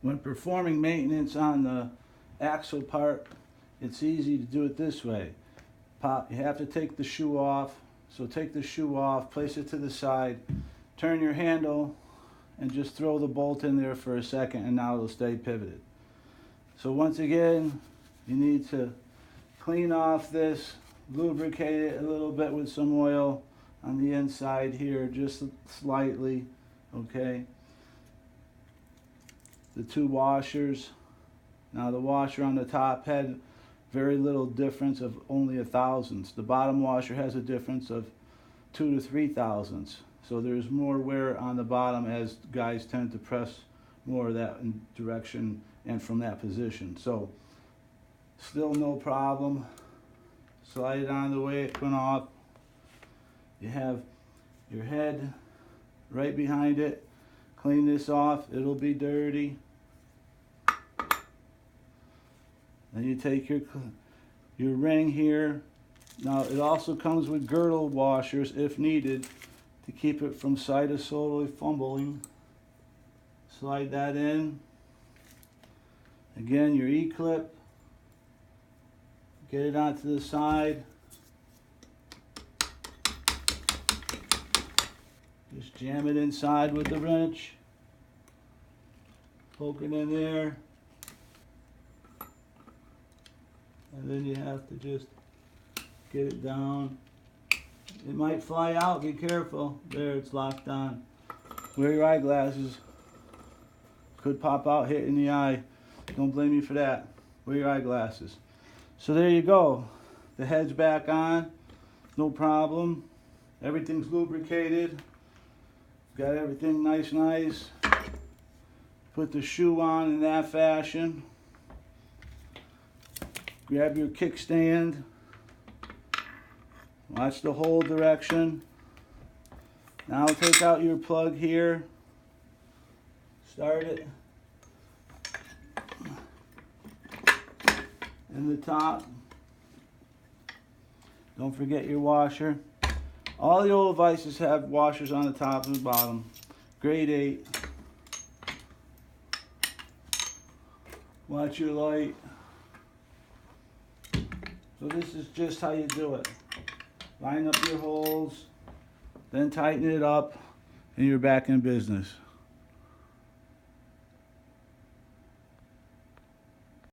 When performing maintenance on the axle part, it's easy to do it this way. You have to take the shoe off, so take the shoe off, place it to the side, turn your handle, and just throw the bolt in there for a second, and now it'll stay pivoted. So once again, you need to clean off this, lubricate it a little bit with some oil on the inside here, just slightly, okay? The two washers. Now the washer on the top had very little difference of only a thousandths. The bottom washer has a difference of 2 to 3 thousandths. So there's more wear on the bottom as guys tend to press more of that in direction and from that position. So still no problem. Slide it on the way it went off. You have your head right behind it. Clean this off, it'll be dirty. Then you take your ring here. Now it also comes with girdle washers if needed to keep it from sinusoidally fumbling. Slide that in. Again, your E-clip. Get it onto the side. Just jam it inside with the wrench. Poke it in there. And then you have to just get it down. It might fly out, be careful. There, it's locked on. Wear your eyeglasses. Could pop out, hit in the eye. Don't blame me for that. Wear your eyeglasses. So there you go. The head's back on. No problem. Everything's lubricated. Got everything nice. Put the shoe on in that fashion. Grab your kickstand. Watch the hole direction. Now take out your plug here. Start it in the top. Don't forget your washer. All the OTLVISEs have washers on the top and the bottom. Grade 8. Watch your light. So this is just how you do it. Line up your holes, then tighten it up, and you're back in business.